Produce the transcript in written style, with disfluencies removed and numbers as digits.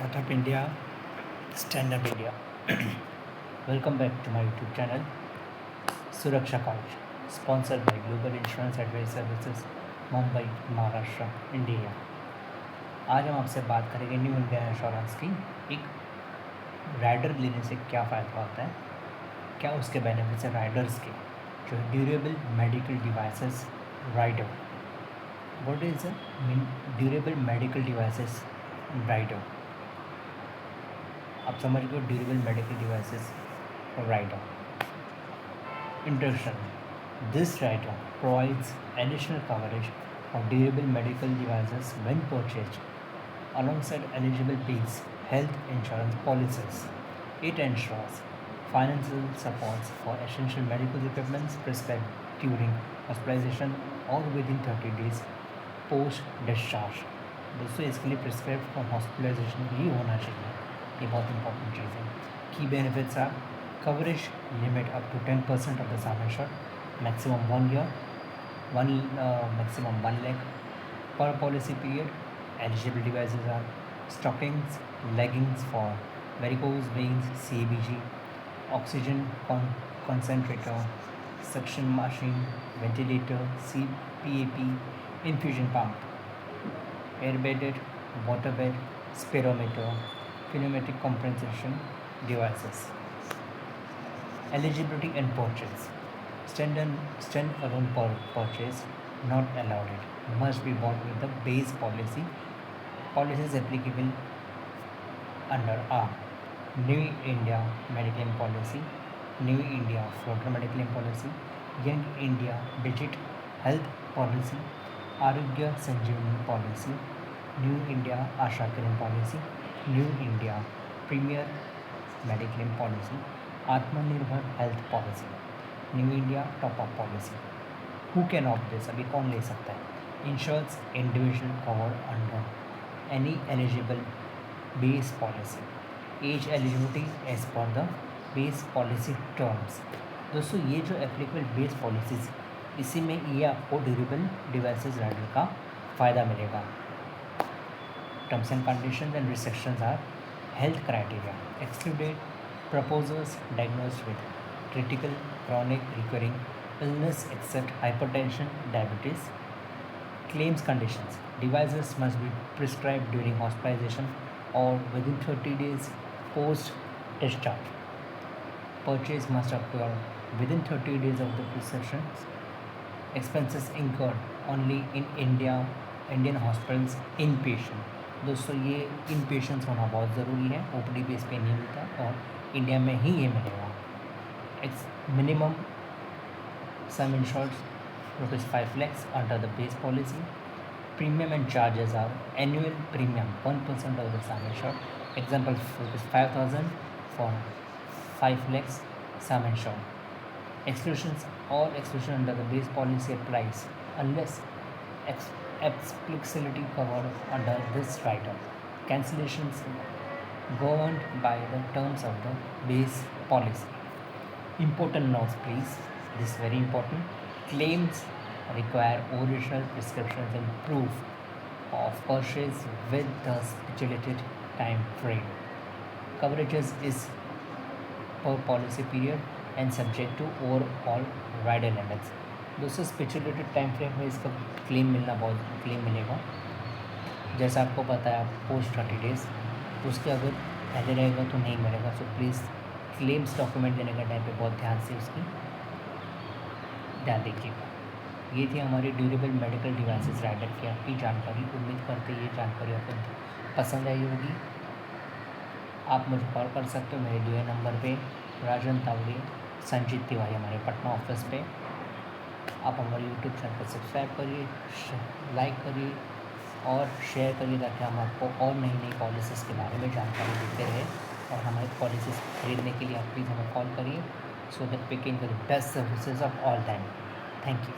Startup India, Stand Up India. Welcome back to my YouTube channel, Suraksha Kavach, sponsored by Global Insurance Advice Services, Mumbai Maharashtra India. आज हम आपसे बात करेंगे new India insurance की। एक rider लेने से क्या फ़ायदा होता है, क्या उसके बेनिफिट्स हैं राइडर्स के, जो है durable medical devices rider. What is mean durable medical devices rider? आप समझ गए durable medical devices rider. Introduction. This rider provides additional coverage of durable medical devices when purchased alongside eligible base health insurance policies. It ensures financial supports for essential medical equipment prescribed during hospitalization or within 30 days post discharge. दोस्तों इसके लिए prescribe for hospitalisation ही होना चाहिए, ये बहुत important चीज़ है। की benefits are coverage limit up to 10% of the sum assured, maximum 1 year, maximum 1 lakh per policy period. Eligible devices are stockings, leggings for varicose veins, CABG, oxygen concentrator, suction machine, ventilator, CPAP, infusion pump, air bedded, water bed, spirometer, pneumatic compensation devices. Eligibility and purchase. Stand-alone purchase not allowed. It must be bought with the base policy. Policies applicable under are New India Mediclaim Policy, New India Floater Mediclaim Policy, Young India Digit Health Policy, Arogya Sanjeevani Policy, New India Asha Kiran Policy, New India Premier Mediclaim Policy, आत्मनिर्भर health policy, New India top up policy. Who can opt this? अभी कौन ले सकता है? Insures individual cover under any eligible base policy, age eligibility as per the base policy terms. दोस्तों ये जो applicable base policies, इसी में ये आपको ड्यूरेबल डिवाइसेस राइडर का फ़ायदा मिलेगा। Terms and conditions and restrictions are health criteria excluded proposals diagnosed with critical chronic recurring illness except hypertension, diabetes. Claims conditions. Devices must be prescribed during hospitalization or within 30 days post discharge. Purchase must occur within 30 days of the prescription. Expenses incurred only in Indian hospitals inpatient. दोस्तों ये इन patients होना बहुत ज़रूरी है, OPD base पे नहीं मिलता और इंडिया में ही ये मिलेगा। Minimum sum insured ₹5 lakhs under the base policy. Premium and charges are annual premium 1% of the sum insured, example ₹5,000 for 5 lakhs sum insured. Exclusions, all exclusion under the base policy applies unless explicitly covered under this rider. Cancellations governed by the terms of the base policy. Important notes please, this is very important. Claims require original prescriptions and proof of purchase with the stipulated time frame. Coverages is per policy period and subject to overall rider limits. दोस्तों स्पेचुलेटेड time frame में इसका claim मिलेगा। जैसा आपको पता है, आप post 30 days, उसके अगर पहले रहेगा तो नहीं मिलेगा। सो प्लीज़ क्लेम्स डॉक्यूमेंट देने का टाइम पे बहुत ध्यान से उसकी ध्यान दीजिएगा। ये थी हमारी ड्यूरेबल मेडिकल डिवाइसेस राइडर की आपकी जानकारी। उम्मीद करते ये जानकारी आपको पसंद आई होगी। आप मुझे कॉल कर सकते हो मेरे दुए नंबर पे, राजन तावड़े, संजीत तिवारी हमारे पटना ऑफिस पे। आप हमारे यूट्यूब चैनल को सब्सक्राइब करिए, लाइक करिए और शेयर करिए ताकि हम आपको और नई नई पॉलिसीज़ के बारे में जानकारी देते रहें। और हमारी पॉलिसीज़ खरीदने के लिए आप प्लीज़ हमें कॉल करिए so that we can give the best services of all time. Thank you.